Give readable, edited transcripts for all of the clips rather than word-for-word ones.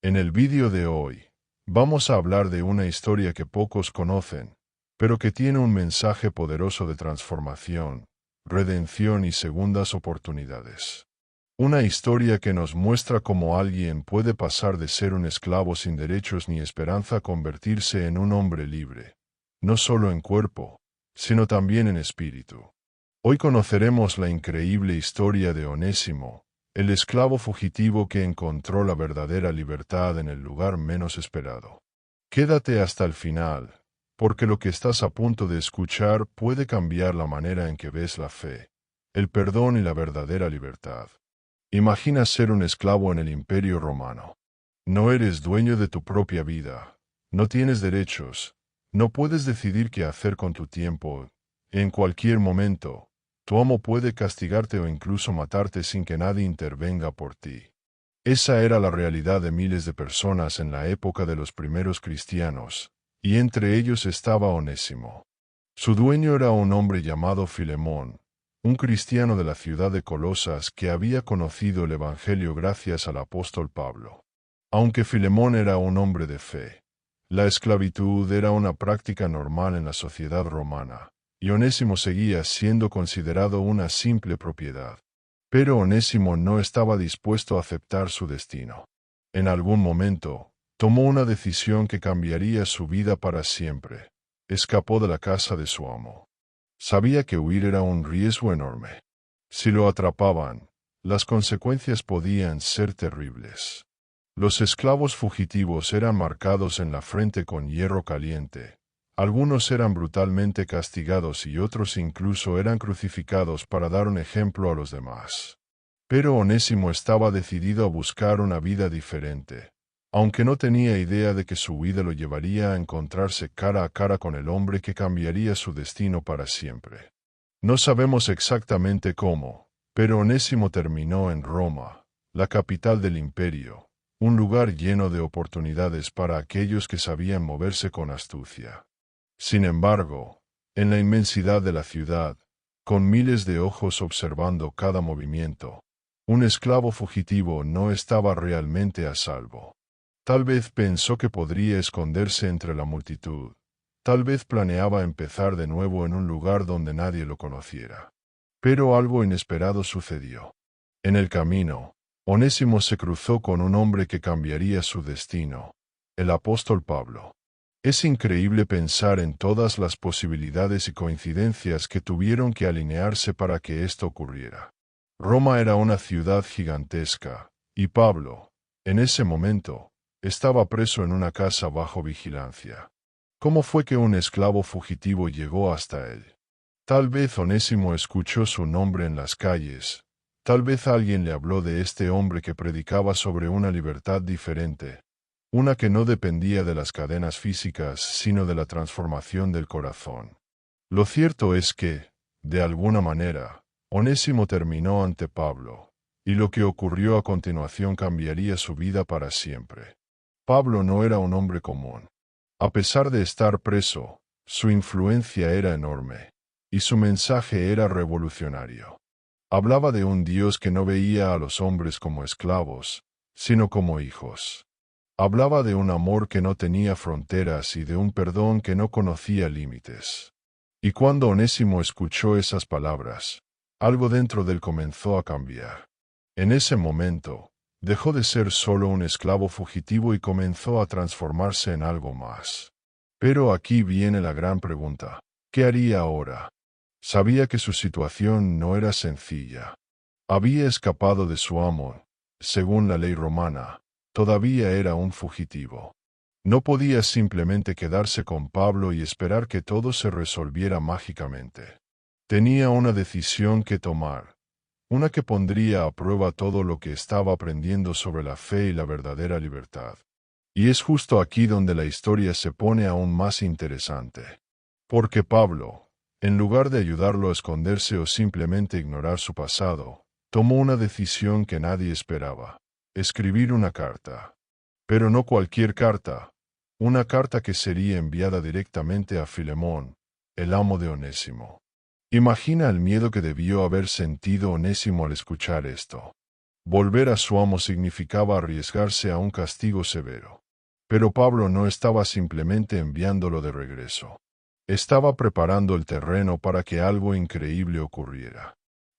En el vídeo de hoy, vamos a hablar de una historia que pocos conocen, pero que tiene un mensaje poderoso de transformación, redención y segundas oportunidades. Una historia que nos muestra cómo alguien puede pasar de ser un esclavo sin derechos ni esperanza a convertirse en un hombre libre, no solo en cuerpo, sino también en espíritu. Hoy conoceremos la increíble historia de Onésimo, el esclavo fugitivo que encontró la verdadera libertad en el lugar menos esperado. Quédate hasta el final, porque lo que estás a punto de escuchar puede cambiar la manera en que ves la fe, el perdón y la verdadera libertad. Imagina ser un esclavo en el Imperio Romano. No eres dueño de tu propia vida, no tienes derechos, no puedes decidir qué hacer con tu tiempo. En cualquier momento, tu amo puede castigarte o incluso matarte sin que nadie intervenga por ti. Esa era la realidad de miles de personas en la época de los primeros cristianos, y entre ellos estaba Onésimo. Su dueño era un hombre llamado Filemón, un cristiano de la ciudad de Colosas que había conocido el Evangelio gracias al apóstol Pablo. Aunque Filemón era un hombre de fe, la esclavitud era una práctica normal en la sociedad romana, y Onésimo seguía siendo considerado una simple propiedad. Pero Onésimo no estaba dispuesto a aceptar su destino. En algún momento, tomó una decisión que cambiaría su vida para siempre. Escapó de la casa de su amo. Sabía que huir era un riesgo enorme. Si lo atrapaban, las consecuencias podían ser terribles. Los esclavos fugitivos eran marcados en la frente con hierro caliente. Algunos eran brutalmente castigados y otros incluso eran crucificados para dar un ejemplo a los demás. Pero Onésimo estaba decidido a buscar una vida diferente, aunque no tenía idea de que su huida lo llevaría a encontrarse cara a cara con el hombre que cambiaría su destino para siempre. No sabemos exactamente cómo, pero Onésimo terminó en Roma, la capital del imperio, un lugar lleno de oportunidades para aquellos que sabían moverse con astucia. Sin embargo, en la inmensidad de la ciudad, con miles de ojos observando cada movimiento, un esclavo fugitivo no estaba realmente a salvo. Tal vez pensó que podría esconderse entre la multitud. Tal vez planeaba empezar de nuevo en un lugar donde nadie lo conociera. Pero algo inesperado sucedió. En el camino, Onésimo se cruzó con un hombre que cambiaría su destino, el apóstol Pablo. Es increíble pensar en todas las posibilidades y coincidencias que tuvieron que alinearse para que esto ocurriera. Roma era una ciudad gigantesca, y Pablo, en ese momento, estaba preso en una casa bajo vigilancia. ¿Cómo fue que un esclavo fugitivo llegó hasta él? Tal vez Onésimo escuchó su nombre en las calles, tal vez alguien le habló de este hombre que predicaba sobre una libertad diferente, una que no dependía de las cadenas físicas sino de la transformación del corazón. Lo cierto es que, de alguna manera, Onésimo terminó ante Pablo, y lo que ocurrió a continuación cambiaría su vida para siempre. Pablo no era un hombre común. A pesar de estar preso, su influencia era enorme, y su mensaje era revolucionario. Hablaba de un Dios que no veía a los hombres como esclavos, sino como hijos. Hablaba de un amor que no tenía fronteras y de un perdón que no conocía límites. Y cuando Onésimo escuchó esas palabras, algo dentro de él comenzó a cambiar. En ese momento, dejó de ser solo un esclavo fugitivo y comenzó a transformarse en algo más. Pero aquí viene la gran pregunta: ¿qué haría ahora? Sabía que su situación no era sencilla. Había escapado de su amo, según la ley romana. Todavía era un fugitivo. No podía simplemente quedarse con Pablo y esperar que todo se resolviera mágicamente. Tenía una decisión que tomar, una que pondría a prueba todo lo que estaba aprendiendo sobre la fe y la verdadera libertad. Y es justo aquí donde la historia se pone aún más interesante. Porque Pablo, en lugar de ayudarlo a esconderse o simplemente ignorar su pasado, tomó una decisión que nadie esperaba: escribir una carta. Pero no cualquier carta, una carta que sería enviada directamente a Filemón, el amo de Onésimo. Imagina el miedo que debió haber sentido Onésimo al escuchar esto. Volver a su amo significaba arriesgarse a un castigo severo. Pero Pablo no estaba simplemente enviándolo de regreso. Estaba preparando el terreno para que algo increíble ocurriera.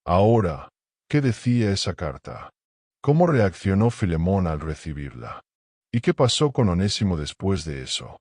Ahora, ¿qué decía esa carta? ¿Cómo reaccionó Filemón al recibirla? ¿Y qué pasó con Onésimo después de eso?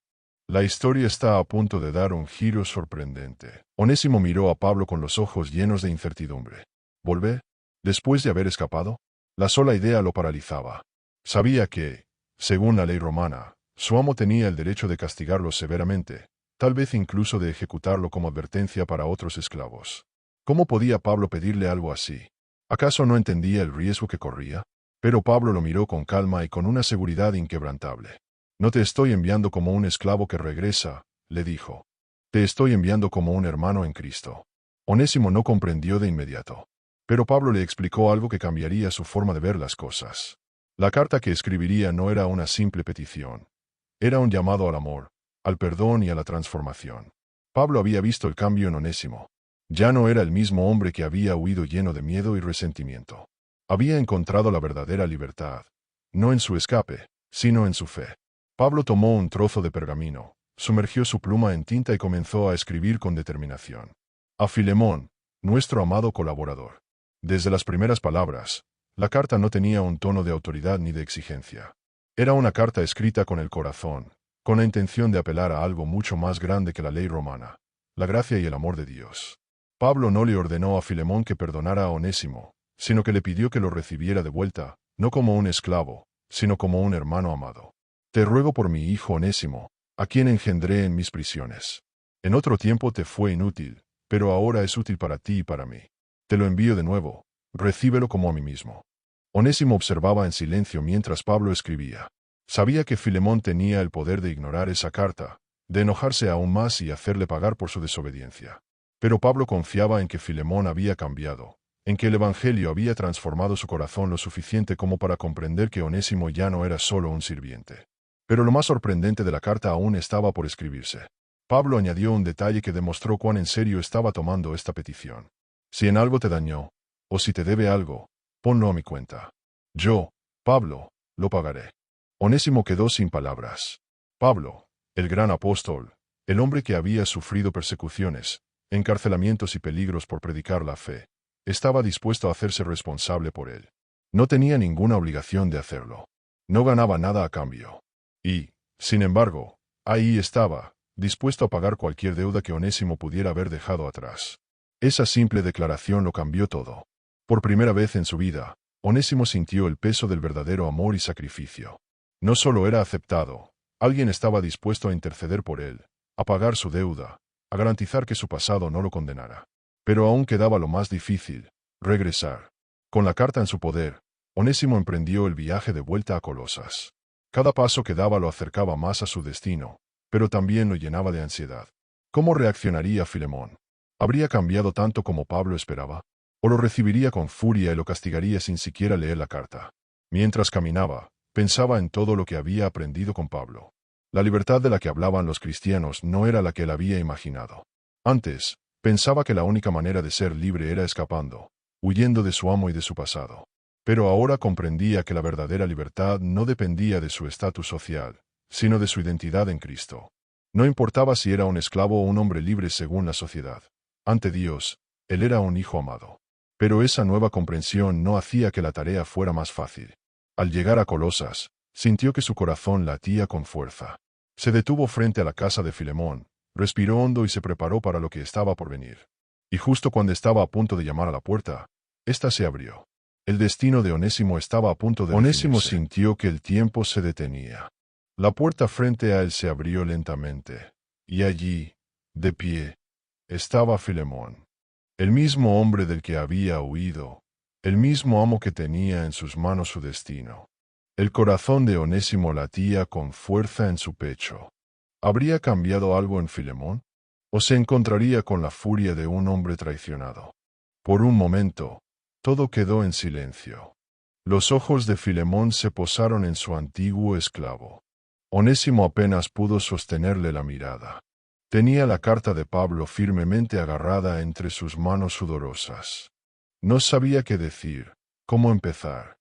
La historia está a punto de dar un giro sorprendente. Onésimo miró a Pablo con los ojos llenos de incertidumbre. ¿Volver? ¿Después de haber escapado? La sola idea lo paralizaba. Sabía que, según la ley romana, su amo tenía el derecho de castigarlo severamente, tal vez incluso de ejecutarlo como advertencia para otros esclavos. ¿Cómo podía Pablo pedirle algo así? ¿Acaso no entendía el riesgo que corría? Pero Pablo lo miró con calma y con una seguridad inquebrantable. No te estoy enviando como un esclavo que regresa, le dijo. Te estoy enviando como un hermano en Cristo. Onésimo no comprendió de inmediato. Pero Pablo le explicó algo que cambiaría su forma de ver las cosas. La carta que escribiría no era una simple petición. Era un llamado al amor, al perdón y a la transformación. Pablo había visto el cambio en Onésimo. Ya no era el mismo hombre que había huido lleno de miedo y resentimiento. Había encontrado la verdadera libertad, no en su escape, sino en su fe. Pablo tomó un trozo de pergamino, sumergió su pluma en tinta y comenzó a escribir con determinación. A Filemón, nuestro amado colaborador. Desde las primeras palabras, la carta no tenía un tono de autoridad ni de exigencia. Era una carta escrita con el corazón, con la intención de apelar a algo mucho más grande que la ley romana, la gracia y el amor de Dios. Pablo no le ordenó a Filemón que perdonara a Onésimo, sino que le pidió que lo recibiera de vuelta, no como un esclavo, sino como un hermano amado. Te ruego por mi hijo Onésimo, a quien engendré en mis prisiones. En otro tiempo te fue inútil, pero ahora es útil para ti y para mí. Te lo envío de nuevo, recíbelo como a mí mismo. Onésimo observaba en silencio mientras Pablo escribía. Sabía que Filemón tenía el poder de ignorar esa carta, de enojarse aún más y hacerle pagar por su desobediencia. Pero Pablo confiaba en que Filemón había cambiado, en que el Evangelio había transformado su corazón lo suficiente como para comprender que Onésimo ya no era solo un sirviente. Pero lo más sorprendente de la carta aún estaba por escribirse. Pablo añadió un detalle que demostró cuán en serio estaba tomando esta petición. Si en algo te dañó, o si te debe algo, ponlo a mi cuenta. Yo, Pablo, lo pagaré. Onésimo quedó sin palabras. Pablo, el gran apóstol, el hombre que había sufrido persecuciones, encarcelamientos y peligros por predicar la fe, estaba dispuesto a hacerse responsable por él. No tenía ninguna obligación de hacerlo. No ganaba nada a cambio. Y, sin embargo, ahí estaba, dispuesto a pagar cualquier deuda que Onésimo pudiera haber dejado atrás. Esa simple declaración lo cambió todo. Por primera vez en su vida, Onésimo sintió el peso del verdadero amor y sacrificio. No solo era aceptado, alguien estaba dispuesto a interceder por él, a pagar su deuda, a garantizar que su pasado no lo condenara. Pero aún quedaba lo más difícil, regresar. Con la carta en su poder, Onésimo emprendió el viaje de vuelta a Colosas. Cada paso que daba lo acercaba más a su destino, pero también lo llenaba de ansiedad. ¿Cómo reaccionaría Filemón? ¿Habría cambiado tanto como Pablo esperaba? ¿O lo recibiría con furia y lo castigaría sin siquiera leer la carta? Mientras caminaba, pensaba en todo lo que había aprendido con Pablo. La libertad de la que hablaban los cristianos no era la que él había imaginado. Antes, pensaba que la única manera de ser libre era escapando, huyendo de su amo y de su pasado. Pero ahora comprendía que la verdadera libertad no dependía de su estatus social, sino de su identidad en Cristo. No importaba si era un esclavo o un hombre libre según la sociedad. Ante Dios, él era un hijo amado. Pero esa nueva comprensión no hacía que la tarea fuera más fácil. Al llegar a Colosas, sintió que su corazón latía con fuerza. Se detuvo frente a la casa de Filemón, respiró hondo y se preparó para lo que estaba por venir. Y justo cuando estaba a punto de llamar a la puerta, ésta se abrió. El destino de Onésimo estaba a punto de Onésimo definirse. Sintió que el tiempo se detenía. La puerta frente a él se abrió lentamente, y allí, de pie, estaba Filemón. El mismo hombre del que había huido, el mismo amo que tenía en sus manos su destino. El corazón de Onésimo latía con fuerza en su pecho. ¿Habría cambiado algo en Filemón? ¿O se encontraría con la furia de un hombre traicionado? Por un momento, todo quedó en silencio. Los ojos de Filemón se posaron en su antiguo esclavo. Onésimo apenas pudo sostenerle la mirada. Tenía la carta de Pablo firmemente agarrada entre sus manos sudorosas. No sabía qué decir, cómo empezar.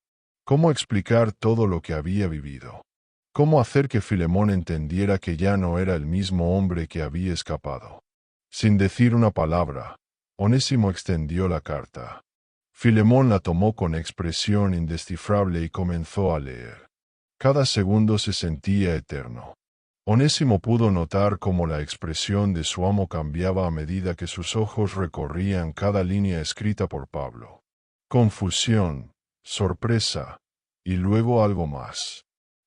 ¿Cómo explicar todo lo que había vivido? ¿Cómo hacer que Filemón entendiera que ya no era el mismo hombre que había escapado? Sin decir una palabra, Onésimo extendió la carta. Filemón la tomó con expresión indescifrable y comenzó a leer. Cada segundo se sentía eterno. Onésimo pudo notar cómo la expresión de su amo cambiaba a medida que sus ojos recorrían cada línea escrita por Pablo. Confusión, sorpresa, y luego algo más.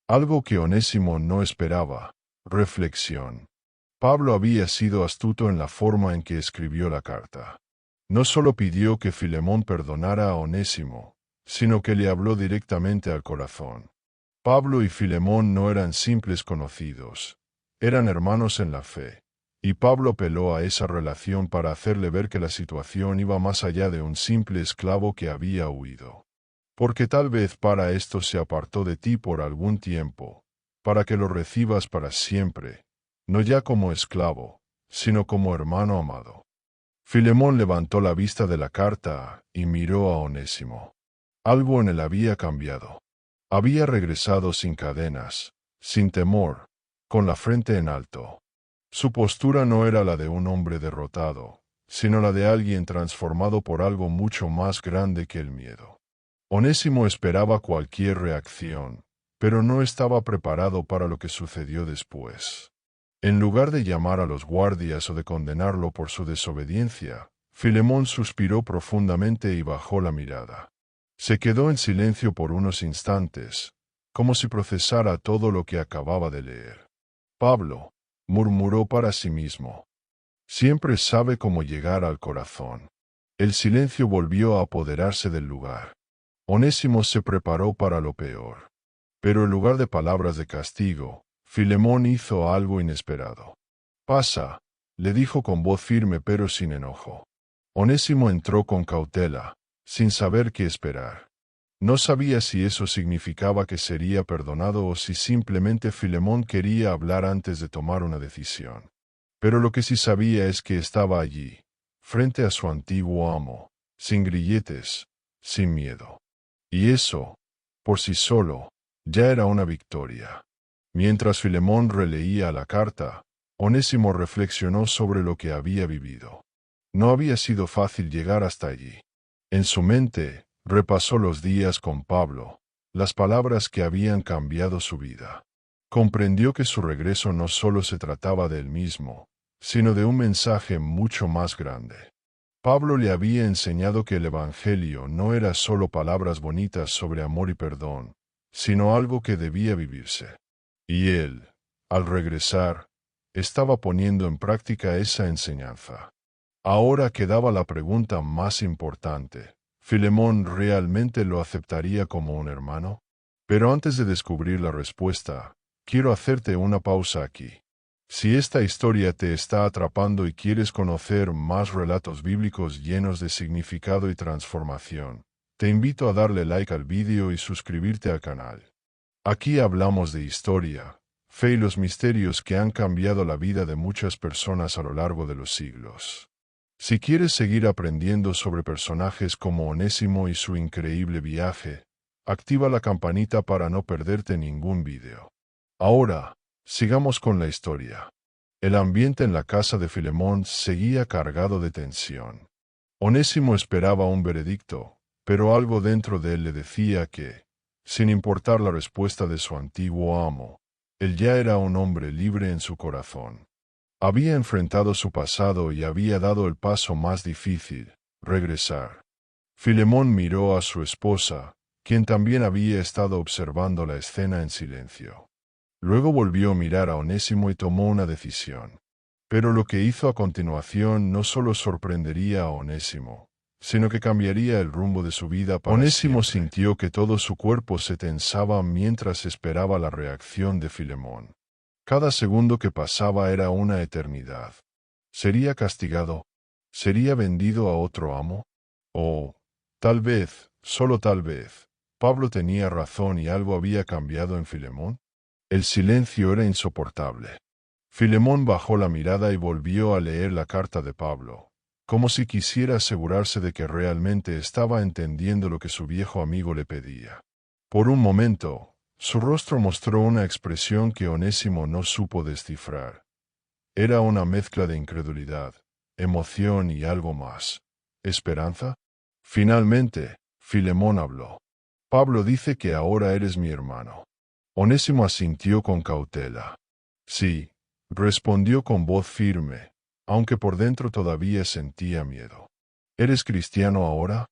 Algo que Onésimo no esperaba, reflexión. Pablo había sido astuto en la forma en que escribió la carta. No solo pidió que Filemón perdonara a Onésimo, sino que le habló directamente al corazón. Pablo y Filemón no eran simples conocidos, eran hermanos en la fe, y Pablo apeló a esa relación para hacerle ver que la situación iba más allá de un simple esclavo que había huido. Porque tal vez para esto se apartó de ti por algún tiempo, para que lo recibas para siempre, no ya como esclavo, sino como hermano amado. Filemón levantó la vista de la carta y miró a Onésimo. Algo en él había cambiado. Había regresado sin cadenas, sin temor, con la frente en alto. Su postura no era la de un hombre derrotado, sino la de alguien transformado por algo mucho más grande que el miedo. Onésimo esperaba cualquier reacción, pero no estaba preparado para lo que sucedió después. En lugar de llamar a los guardias o de condenarlo por su desobediencia, Filemón suspiró profundamente y bajó la mirada. Se quedó en silencio por unos instantes, como si procesara todo lo que acababa de leer. Pablo, murmuró para sí mismo. Siempre sabe cómo llegar al corazón. El silencio volvió a apoderarse del lugar. Onésimo se preparó para lo peor. Pero en lugar de palabras de castigo, Filemón hizo algo inesperado. Pasa, le dijo con voz firme pero sin enojo. Onésimo entró con cautela, sin saber qué esperar. No sabía si eso significaba que sería perdonado o si simplemente Filemón quería hablar antes de tomar una decisión. Pero lo que sí sabía es que estaba allí, frente a su antiguo amo, sin grilletes, sin miedo. Y eso, por sí solo, ya era una victoria. Mientras Filemón releía la carta, Onésimo reflexionó sobre lo que había vivido. No había sido fácil llegar hasta allí. En su mente, repasó los días con Pablo, las palabras que habían cambiado su vida. Comprendió que su regreso no solo se trataba de él mismo, sino de un mensaje mucho más grande. Pablo le había enseñado que el Evangelio no era solo palabras bonitas sobre amor y perdón, sino algo que debía vivirse. Y él, al regresar, estaba poniendo en práctica esa enseñanza. Ahora quedaba la pregunta más importante. ¿Filemón realmente lo aceptaría como un hermano? Pero antes de descubrir la respuesta, quiero hacerte una pausa aquí. Si esta historia te está atrapando y quieres conocer más relatos bíblicos llenos de significado y transformación, te invito a darle like al vídeo y suscribirte al canal. Aquí hablamos de historia, fe y los misterios que han cambiado la vida de muchas personas a lo largo de los siglos. Si quieres seguir aprendiendo sobre personajes como Onésimo y su increíble viaje, activa la campanita para no perderte ningún video. Ahora, sigamos con la historia. El ambiente en la casa de Filemón seguía cargado de tensión. Onésimo esperaba un veredicto, pero algo dentro de él le decía que, sin importar la respuesta de su antiguo amo, él ya era un hombre libre en su corazón. Había enfrentado su pasado y había dado el paso más difícil, regresar. Filemón miró a su esposa, quien también había estado observando la escena en silencio. Luego volvió a mirar a Onésimo y tomó una decisión. Pero lo que hizo a continuación no solo sorprendería a Onésimo, sino que cambiaría el rumbo de su vida para Onésimo siempre. Sintió que todo su cuerpo se tensaba mientras esperaba la reacción de Filemón. Cada segundo que pasaba era una eternidad. ¿Sería castigado? ¿Sería vendido a otro amo? O, tal vez, solo tal vez, Pablo tenía razón y algo había cambiado en Filemón. El silencio era insoportable. Filemón bajó la mirada y volvió a leer la carta de Pablo, como si quisiera asegurarse de que realmente estaba entendiendo lo que su viejo amigo le pedía. Por un momento, su rostro mostró una expresión que Onésimo no supo descifrar. Era una mezcla de incredulidad, emoción y algo más. ¿Esperanza? Finalmente, Filemón habló. Pablo dice que ahora eres mi hermano. Onésimo asintió con cautela. Sí, respondió con voz firme, aunque por dentro todavía sentía miedo. ¿Eres cristiano ahora?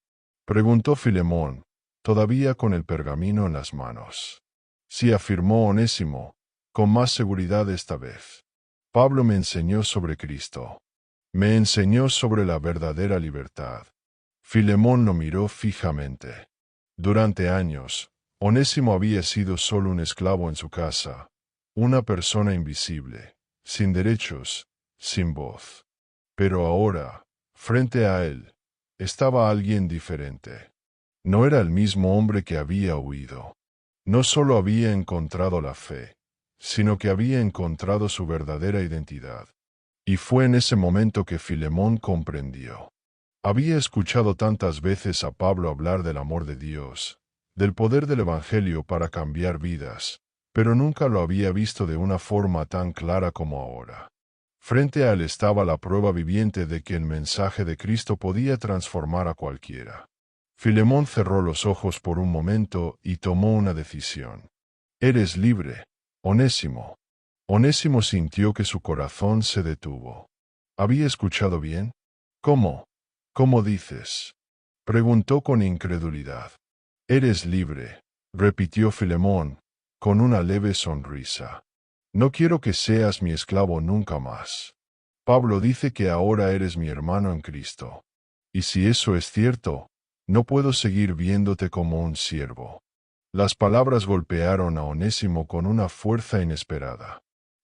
Preguntó Filemón, todavía con el pergamino en las manos. Sí, afirmó Onésimo, con más seguridad esta vez. Pablo me enseñó sobre Cristo. Me enseñó sobre la verdadera libertad. Filemón lo miró fijamente. Durante años, Onésimo había sido solo un esclavo en su casa, una persona invisible, sin derechos, sin voz. Pero ahora, frente a él, estaba alguien diferente. No era el mismo hombre que había huido. No solo había encontrado la fe, sino que había encontrado su verdadera identidad. Y fue en ese momento que Filemón comprendió. Había escuchado tantas veces a Pablo hablar del amor de Dios, del poder del Evangelio para cambiar vidas, pero nunca lo había visto de una forma tan clara como ahora. Frente a él estaba la prueba viviente de que el mensaje de Cristo podía transformar a cualquiera. Filemón cerró los ojos por un momento y tomó una decisión. Eres libre, Onésimo. Onésimo sintió que su corazón se detuvo. ¿Había escuchado bien? ¿Cómo? ¿Cómo dices? Preguntó con incredulidad. Eres libre, repitió Filemón, con una leve sonrisa. No quiero que seas mi esclavo nunca más. Pablo dice que ahora eres mi hermano en Cristo. Y si eso es cierto, no puedo seguir viéndote como un siervo. Las palabras golpearon a Onésimo con una fuerza inesperada.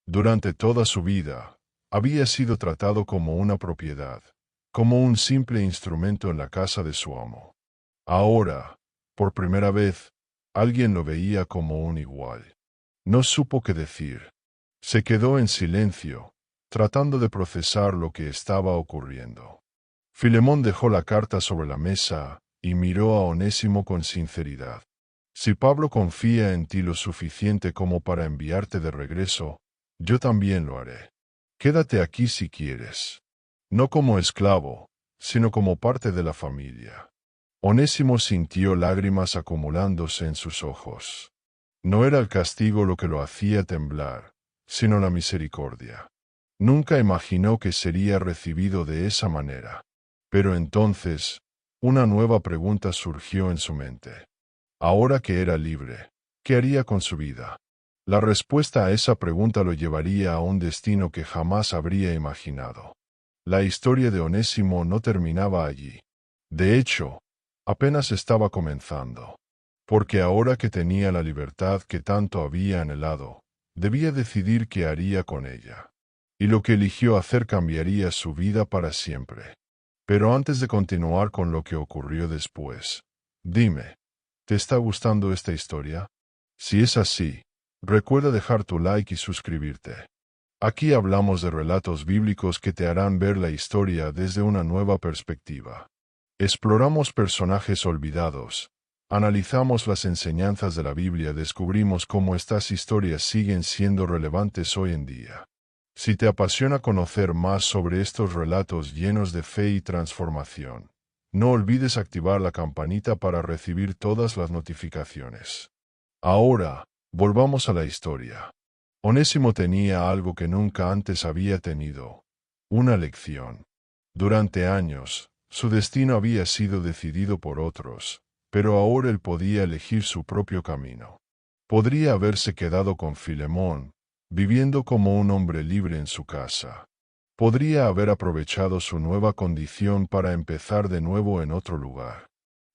Durante toda su vida, había sido tratado como una propiedad, como un simple instrumento en la casa de su amo. Ahora, por primera vez, alguien lo veía como un igual. No supo qué decir. Se quedó en silencio, tratando de procesar lo que estaba ocurriendo. Filemón dejó la carta sobre la mesa y miró a Onésimo con sinceridad. Si Pablo confía en ti lo suficiente como para enviarte de regreso, yo también lo haré. Quédate aquí si quieres. No como esclavo, sino como parte de la familia. Onésimo sintió lágrimas acumulándose en sus ojos. No era el castigo lo que lo hacía temblar, sino la misericordia. Nunca imaginó que sería recibido de esa manera. Pero entonces, una nueva pregunta surgió en su mente. Ahora que era libre, ¿qué haría con su vida? La respuesta a esa pregunta lo llevaría a un destino que jamás habría imaginado. La historia de Onésimo no terminaba allí. De hecho, apenas estaba comenzando. Porque ahora que tenía la libertad que tanto había anhelado, debía decidir qué haría con ella. Y lo que eligió hacer cambiaría su vida para siempre. Pero antes de continuar con lo que ocurrió después, dime, ¿te está gustando esta historia? Si es así, recuerda dejar tu like y suscribirte. Aquí hablamos de relatos bíblicos que te harán ver la historia desde una nueva perspectiva. Exploramos personajes olvidados, analizamos las enseñanzas de la Biblia, descubrimos cómo estas historias siguen siendo relevantes hoy en día. Si te apasiona conocer más sobre estos relatos llenos de fe y transformación, no olvides activar la campanita para recibir todas las notificaciones. Ahora, volvamos a la historia. Onésimo tenía algo que nunca antes había tenido: una lección. Durante años, su destino había sido decidido por otros, pero ahora él podía elegir su propio camino. Podría haberse quedado con Filemón, viviendo como un hombre libre en su casa. Podría haber aprovechado su nueva condición para empezar de nuevo en otro lugar.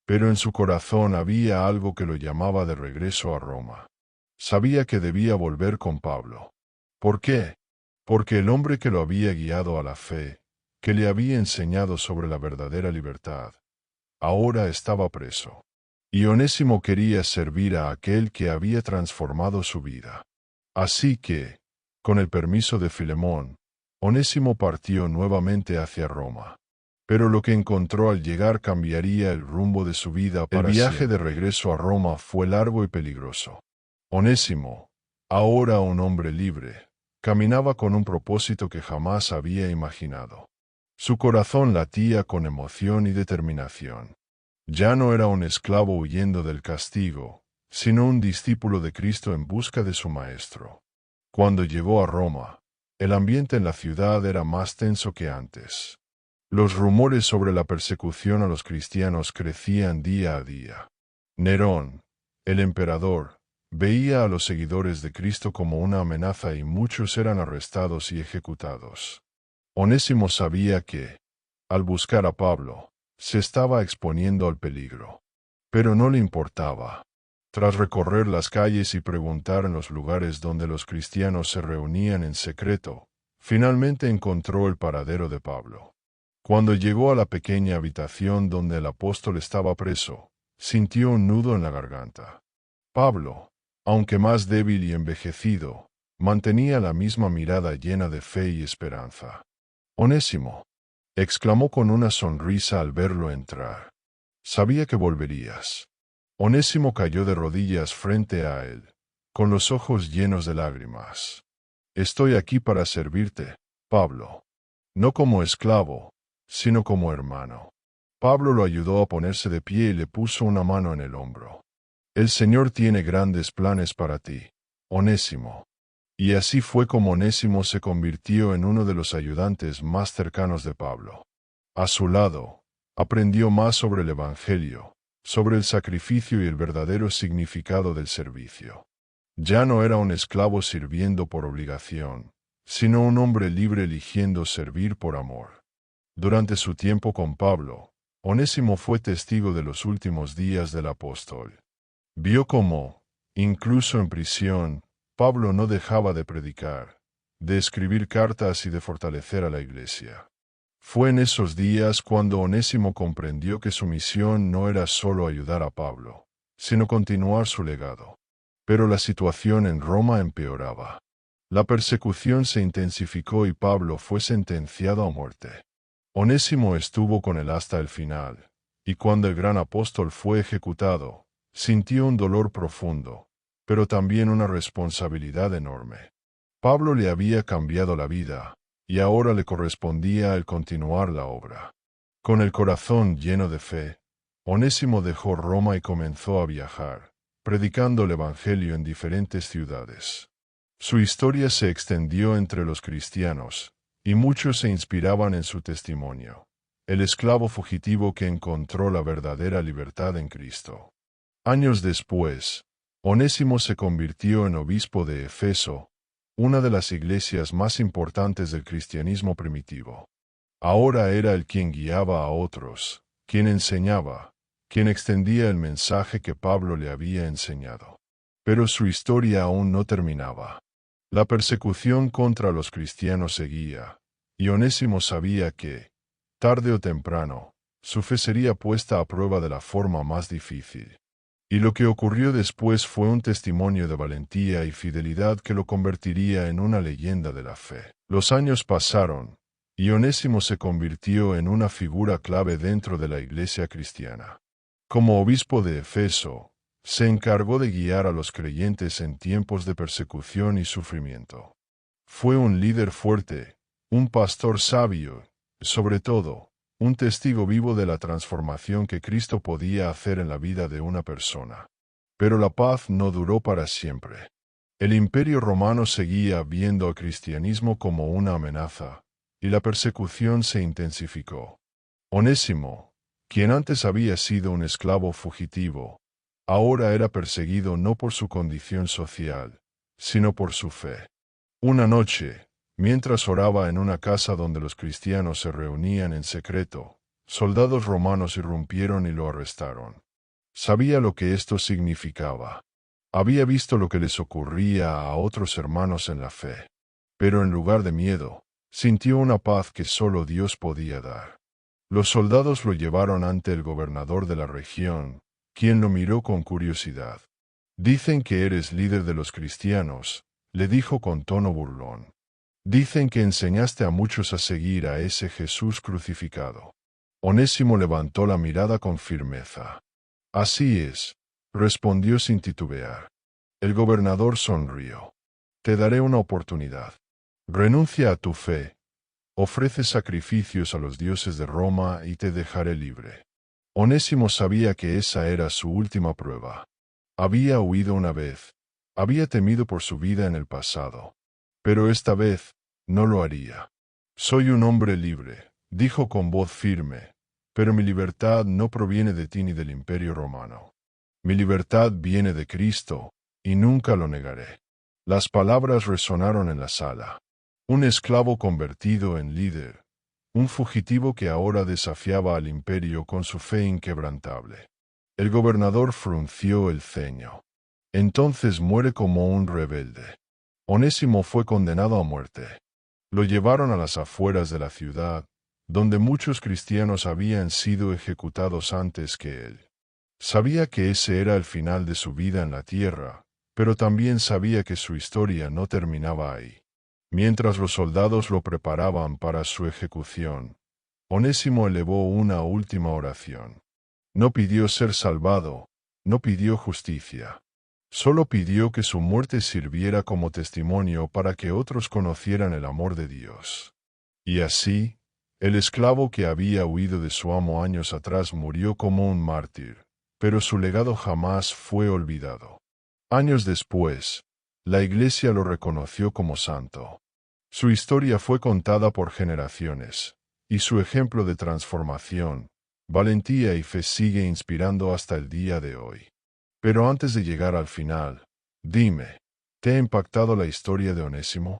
Pero en su corazón había algo que lo llamaba de regreso a Roma. Sabía que debía volver con Pablo. ¿Por qué? Porque el hombre que lo había guiado a la fe, que le había enseñado sobre la verdadera libertad, ahora estaba preso. Y Onésimo quería servir a aquel que había transformado su vida. Así que, con el permiso de Filemón, Onésimo partió nuevamente hacia Roma. Pero lo que encontró al llegar cambiaría el rumbo de su vida para siempre. El viaje de regreso a Roma fue largo y peligroso. Onésimo, ahora un hombre libre, caminaba con un propósito que jamás había imaginado. Su corazón latía con emoción y determinación. Ya no era un esclavo huyendo del castigo, sino un discípulo de Cristo en busca de su Maestro. Cuando llegó a Roma, el ambiente en la ciudad era más tenso que antes. Los rumores sobre la persecución a los cristianos crecían día a día. Nerón, el emperador, veía a los seguidores de Cristo como una amenaza y muchos eran arrestados y ejecutados. Onésimo sabía que, al buscar a Pablo, se estaba exponiendo al peligro. Pero no le importaba. Tras recorrer las calles y preguntar en los lugares donde los cristianos se reunían en secreto, finalmente encontró el paradero de Pablo. Cuando llegó a la pequeña habitación donde el apóstol estaba preso, sintió un nudo en la garganta. Pablo, aunque más débil y envejecido, mantenía la misma mirada llena de fe y esperanza. «Onésimo», exclamó con una sonrisa al verlo entrar. «Sabía que volverías». Onésimo cayó de rodillas frente a él, con los ojos llenos de lágrimas. «Estoy aquí para servirte, Pablo. No como esclavo, sino como hermano». Pablo lo ayudó a ponerse de pie y le puso una mano en el hombro. «El Señor tiene grandes planes para ti, Onésimo». Y así fue como Onésimo se convirtió en uno de los ayudantes más cercanos de Pablo. A su lado, aprendió más sobre el Evangelio, sobre el sacrificio y el verdadero significado del servicio. Ya no era un esclavo sirviendo por obligación, sino un hombre libre eligiendo servir por amor. Durante su tiempo con Pablo, Onésimo fue testigo de los últimos días del apóstol. Vio cómo, incluso en prisión, Pablo no dejaba de predicar, de escribir cartas y de fortalecer a la iglesia. Fue en esos días cuando Onésimo comprendió que su misión no era solo ayudar a Pablo, sino continuar su legado. Pero la situación en Roma empeoraba. La persecución se intensificó y Pablo fue sentenciado a muerte. Onésimo estuvo con él hasta el final, y cuando el gran apóstol fue ejecutado, sintió un dolor profundo, pero también una responsabilidad enorme. Pablo le había cambiado la vida, y ahora le correspondía el continuar la obra. Con el corazón lleno de fe, Onésimo dejó Roma y comenzó a viajar, predicando el Evangelio en diferentes ciudades. Su historia se extendió entre los cristianos, y muchos se inspiraban en su testimonio. El esclavo fugitivo que encontró la verdadera libertad en Cristo. Años después, Onésimo se convirtió en obispo de Efeso, una de las iglesias más importantes del cristianismo primitivo. Ahora era él quien guiaba a otros, quien enseñaba, quien extendía el mensaje que Pablo le había enseñado. Pero su historia aún no terminaba. La persecución contra los cristianos seguía, y Onésimo sabía que, tarde o temprano, su fe sería puesta a prueba de la forma más difícil. Y lo que ocurrió después fue un testimonio de valentía y fidelidad que lo convertiría en una leyenda de la fe. Los años pasaron, y Onésimo se convirtió en una figura clave dentro de la iglesia cristiana. Como obispo de Efeso, se encargó de guiar a los creyentes en tiempos de persecución y sufrimiento. Fue un líder fuerte, un pastor sabio, sobre todo, un testigo vivo de la transformación que Cristo podía hacer en la vida de una persona. Pero la paz no duró para siempre. El Imperio Romano seguía viendo al cristianismo como una amenaza, y la persecución se intensificó. Onésimo, quien antes había sido un esclavo fugitivo, ahora era perseguido no por su condición social, sino por su fe. Una noche, mientras oraba en una casa donde los cristianos se reunían en secreto, soldados romanos irrumpieron y lo arrestaron. Sabía lo que esto significaba. Había visto lo que les ocurría a otros hermanos en la fe. Pero en lugar de miedo, sintió una paz que solo Dios podía dar. Los soldados lo llevaron ante el gobernador de la región, quien lo miró con curiosidad. «Dicen que eres líder de los cristianos», le dijo con tono burlón. «Dicen que enseñaste a muchos a seguir a ese Jesús crucificado». Onésimo levantó la mirada con firmeza. Así es, respondió sin titubear. El gobernador sonrió. Te daré una oportunidad. Renuncia a tu fe. Ofrece sacrificios a los dioses de Roma y te dejaré libre. Onésimo sabía que esa era su última prueba. Había huido una vez. Había temido por su vida en el pasado. Pero esta vez, no lo haría. Soy un hombre libre, dijo con voz firme, pero mi libertad no proviene de ti ni del Imperio Romano. Mi libertad viene de Cristo, y nunca lo negaré. Las palabras resonaron en la sala. Un esclavo convertido en líder. Un fugitivo que ahora desafiaba al imperio con su fe inquebrantable. El gobernador frunció el ceño. Entonces muere como un rebelde. Onésimo fue condenado a muerte. Lo llevaron a las afueras de la ciudad, donde muchos cristianos habían sido ejecutados antes que él. Sabía que ese era el final de su vida en la tierra, pero también sabía que su historia no terminaba ahí. Mientras los soldados lo preparaban para su ejecución, Onésimo elevó una última oración. No pidió ser salvado, no pidió justicia. Solo pidió que su muerte sirviera como testimonio para que otros conocieran el amor de Dios. Y así, el esclavo que había huido de su amo años atrás murió como un mártir, pero su legado jamás fue olvidado. Años después, la Iglesia lo reconoció como santo. Su historia fue contada por generaciones, y su ejemplo de transformación, valentía y fe sigue inspirando hasta el día de hoy. Pero antes de llegar al final, dime, ¿te ha impactado la historia de Onésimo?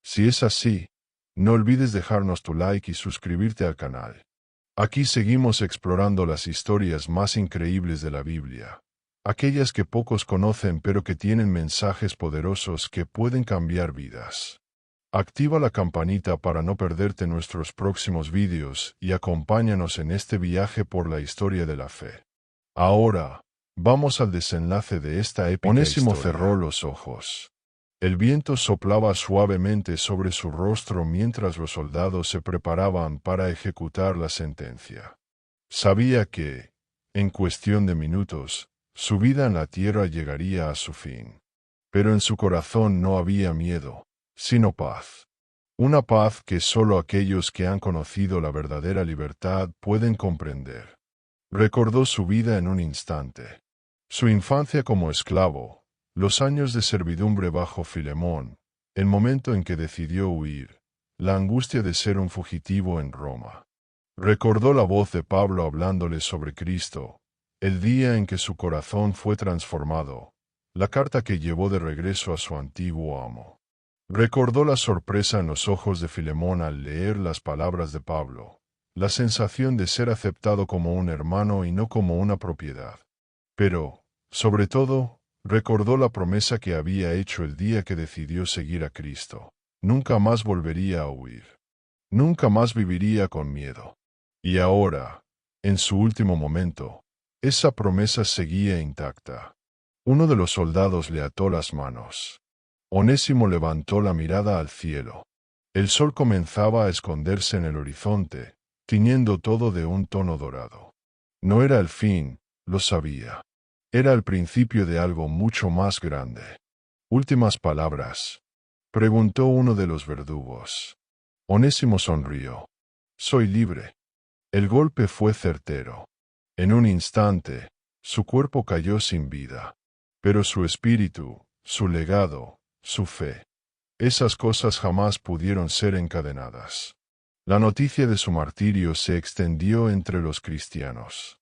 Si es así, no olvides dejarnos tu like y suscribirte al canal. Aquí seguimos explorando las historias más increíbles de la Biblia, aquellas que pocos conocen pero que tienen mensajes poderosos que pueden cambiar vidas. Activa la campanita para no perderte nuestros próximos vídeos y acompáñanos en este viaje por la historia de la fe. Ahora, vamos al desenlace de esta épica Onésimo historia. Cerró los ojos. El viento soplaba suavemente sobre su rostro mientras los soldados se preparaban para ejecutar la sentencia. Sabía que, en cuestión de minutos, su vida en la tierra llegaría a su fin. Pero en su corazón no había miedo, sino paz. Una paz que solo aquellos que han conocido la verdadera libertad pueden comprender. Recordó su vida en un instante. Su infancia como esclavo, los años de servidumbre bajo Filemón, el momento en que decidió huir, la angustia de ser un fugitivo en Roma. Recordó la voz de Pablo hablándole sobre Cristo, el día en que su corazón fue transformado, la carta que llevó de regreso a su antiguo amo. Recordó la sorpresa en los ojos de Filemón al leer las palabras de Pablo, la sensación de ser aceptado como un hermano y no como una propiedad. Pero, sobre todo, recordó la promesa que había hecho el día que decidió seguir a Cristo. Nunca más volvería a huir. Nunca más viviría con miedo. Y ahora, en su último momento, esa promesa seguía intacta. Uno de los soldados le ató las manos. Onésimo levantó la mirada al cielo. El sol comenzaba a esconderse en el horizonte, tiñendo todo de un tono dorado. No era el fin, lo sabía. Era el principio de algo mucho más grande. Últimas palabras, preguntó uno de los verdugos. Onésimo sonrió. Soy libre. El golpe fue certero. En un instante, su cuerpo cayó sin vida. Pero su espíritu, su legado, su fe, esas cosas jamás pudieron ser encadenadas. La noticia de su martirio se extendió entre los cristianos.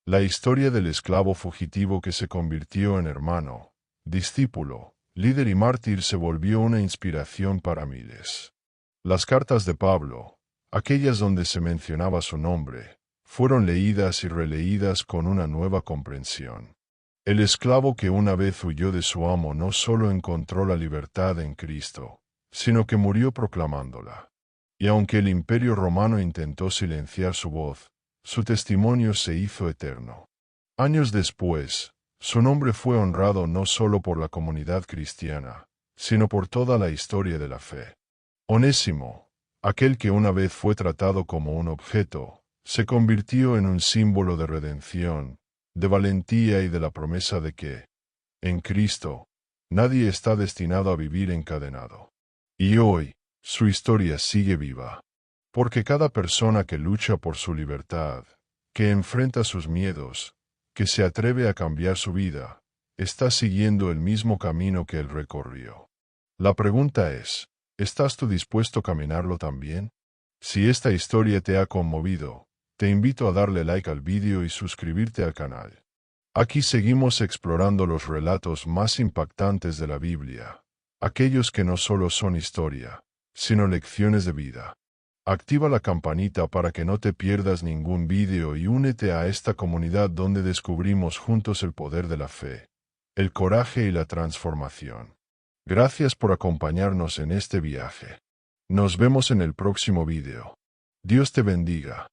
La historia del esclavo fugitivo que se convirtió en hermano, discípulo, líder y mártir se volvió una inspiración para miles. Las cartas de Pablo, aquellas donde se mencionaba su nombre, fueron leídas y releídas con una nueva comprensión. El esclavo que una vez huyó de su amo no solo encontró la libertad en Cristo, sino que murió proclamándola. Y aunque el Imperio Romano intentó silenciar su voz, su testimonio se hizo eterno. Años después, su nombre fue honrado no solo por la comunidad cristiana, sino por toda la historia de la fe. Onésimo, aquel que una vez fue tratado como un objeto, se convirtió en un símbolo de redención, de valentía y de la promesa de que, en Cristo, nadie está destinado a vivir encadenado. Y hoy, su historia sigue viva. Porque cada persona que lucha por su libertad, que enfrenta sus miedos, que se atreve a cambiar su vida, está siguiendo el mismo camino que él recorrió. La pregunta es, ¿estás tú dispuesto a caminarlo también? Si esta historia te ha conmovido, te invito a darle like al vídeo y suscribirte al canal. Aquí seguimos explorando los relatos más impactantes de la Biblia, aquellos que no solo son historia, sino lecciones de vida. Activa la campanita para que no te pierdas ningún vídeo y únete a esta comunidad donde descubrimos juntos el poder de la fe, el coraje y la transformación. Gracias por acompañarnos en este viaje. Nos vemos en el próximo vídeo. Dios te bendiga.